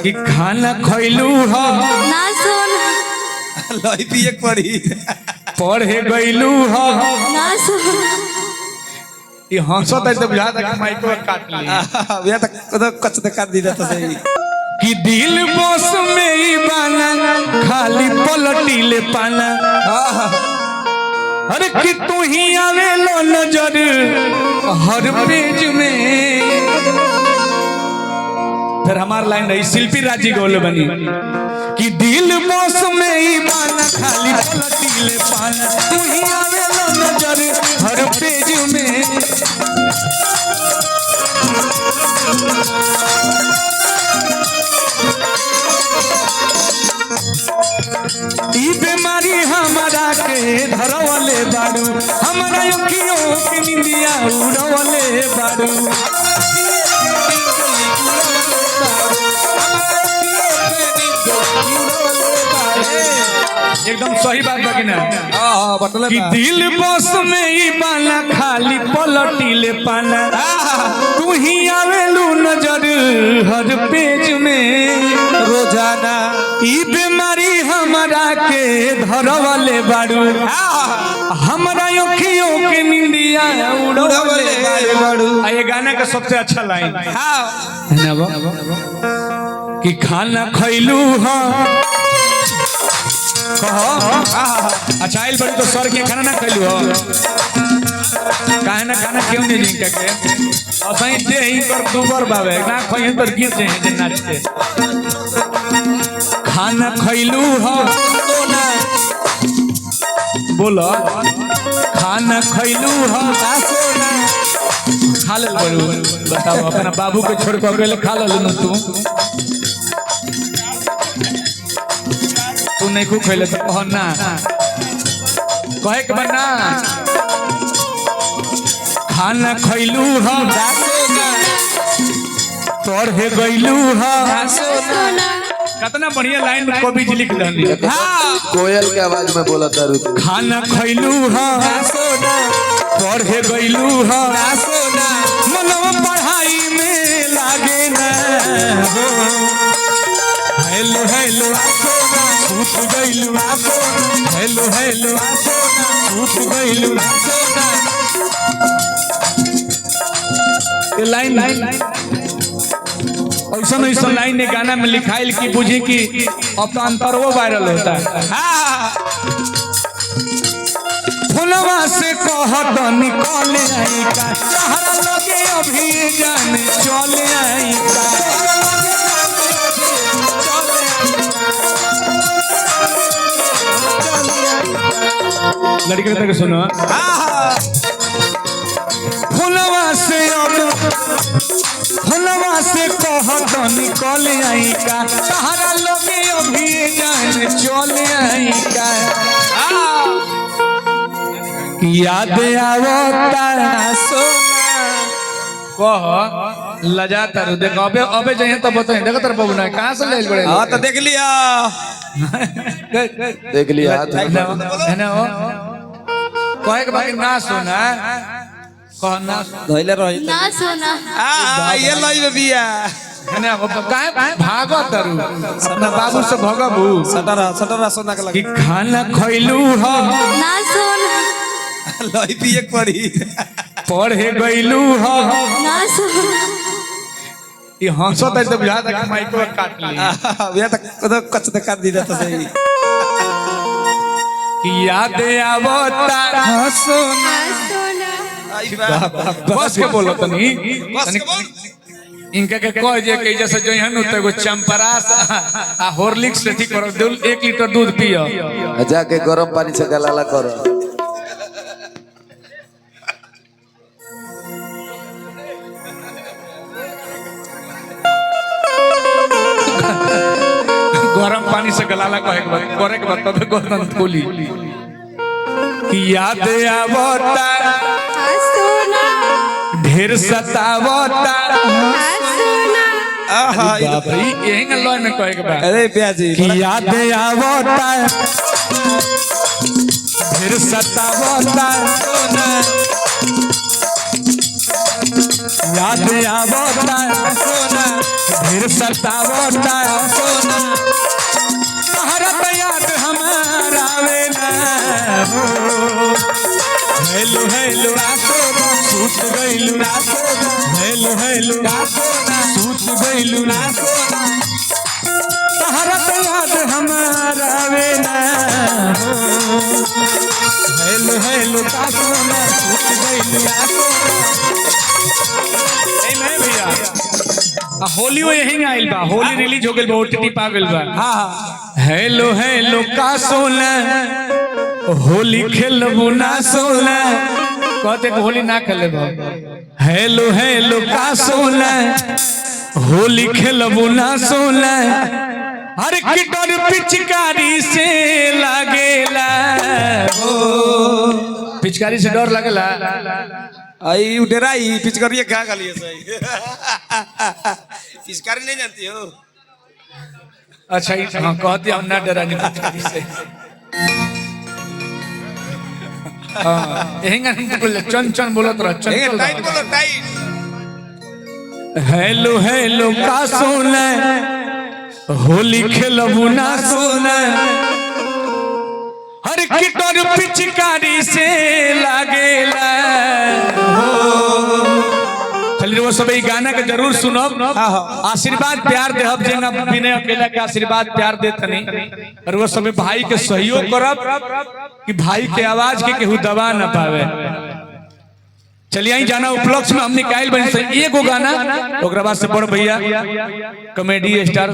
कि खाना खइलू ह ना सुन लई पिए पड़ी पढ़े गइलू ह ना सुन ये हंसत है तो बुझाता कि माइक काट ली भैया तक कच तक काट दी जाता सही कि दिल बस में ही बाना खाली पलटीले पाना अरे कि तू ही आवेलो नजर हर पेज में। फिर हमार लाइन रही शिल्पी राजी गोल बनी कि दिल बस में ही बाना खाली पलटीले पाना तू ही आवेलो नजर हर पेज में। ई बीमारी हमारा के धरवले बाड़ू हमारा अखियों के निंदिया उड़वले बाड़ू एकदम सही बात बा कि ना बटले कि दिल बस में ही बाना खाली पलटीले पाना तू ही आवेलू नजर हर पेज में रोजाना ई बीमारी हमारा के धरवले बाड़ू हमारा अखियों के निंदिया उड़वले बाड़ू। ये गाना का सबसे अच्छा लाइन है ना कि खाना खइलू ह कहो अच्छा आइल बड़ी तो सर के खाना ना खइलू हो काहे ना खाना क्यों नहीं जिंका के असई जे ही कर दुबर बावे ना खइए तो गिर जाए जे नाचते खाना खइलू हो सोना बोलो खाना खइलू हो सोना खा ले बड़ू बताओ अपना बाबू के छोड़ के अकेले खा ले तू नहीं खूब खेले तो कह ना कहे के बना खाना खइलू ह पढ़े गइलू ह कितना बढ़िया लाइन में कवि जी लिख दहनी कोयल के आवाज में बोला तारू खाना खइलू ह पढ़े गइलू ह मनवा पढ़ाई में लागे ना हेलो हेलो सूत गइलू हेलो हेलो सूत गइलू ये लाइन ऐसा ऐसा लाइन ने गाना में लिखाइल की बुझी कि अब तो अंतरवो वायरल होता है। फुलवा से कहत निकल आई का सहारा लगे अभी जान चल आई का लड़के तक सुनो फुलवा से कहत निकल आई का सहारा लगे अभी जान चल आई का याद आवता सोना कह लजा तारू देख अबे अबे जाइए तब बताइए देख तर बाबू ना कहां से ले बड़े हां तो देख लिया है ना हो कहे के बाकी ना सुना कह ना धइले रही ना सुना ये लई बिया है ना काहे भागो तारू अपना बाबू से भगबू सटरा सोना के कि खाना खइलू ह ना सुन लई पिए पड़ी पढ़े गइलू ह ना सुन ये हंसत है तो बुझाता कि माइक काट ली भैया तक कच तक काट दी जाता सही कि याद आवता सोना बस के बोलो तनी इनका के कह जे के जैसे जो हन तो एगो चंपरास आ हॉर्लिक्स से ठीक करो 1 लीटर दूध पियो जाके गरम पानी से गलाला करो गरम पानी से गलाला कहे के बाद तबे गर्दन खोली कि याद आवता सुना ढेर सतावता सुना बाप रे यही लॉय में कहे के बाद अरे प्याजी कि याद आवता ढेर सतावता याद आवता सोना ढेर सतावता सोना तहरा तो याद हमारा आवेला हेलो हेलो सोना सूत गइलू ना सोना हेलो हेलो सोना सूत गइलू ना सोना तहरा तो याद हमारा आवेला हेलो हेलो सोना सूत गइलू ना सोना। नहीं भैया होली वो यही आइल बा होली रिलीज हो गइल बा ओटीटी पा गइल बा। हाँ हेलो हेलो का सोना होली खेलबू ना सोना कहते कि होली ना खेलेबो हेलो हेलो का सोना होली खेलबू ना सोना हर की डर पिचकारी से लागेला पिचकारी से डर लगेला आई उडेराई पिचकारिया क्या गालिए सही पिचकारी नहीं जानती हो। अच्छा हाँ कहती हम ना डरानी पिचकारी से चन चन बोलत रह चन टाइट बोलो टाइट। हेलो हेलो का सोना होली खेलबू ना सोना हर की डर पिचकारी से लागेला चलिए वो सब ई गाना के जरूर सुनब आशीर्वाद प्यार देहब जेना बिना अकेला के आशीर्वाद प्यार देत नहीं और वो सब भाई के सहयोग करब कि भाई के आवाज के केहू दबा ना पावे। चलिए आई जाना उपलक्ष्य में हम निकाल बनी से एगो गाना ओकरा बाद से बड़ भैया कॉमेडी स्टार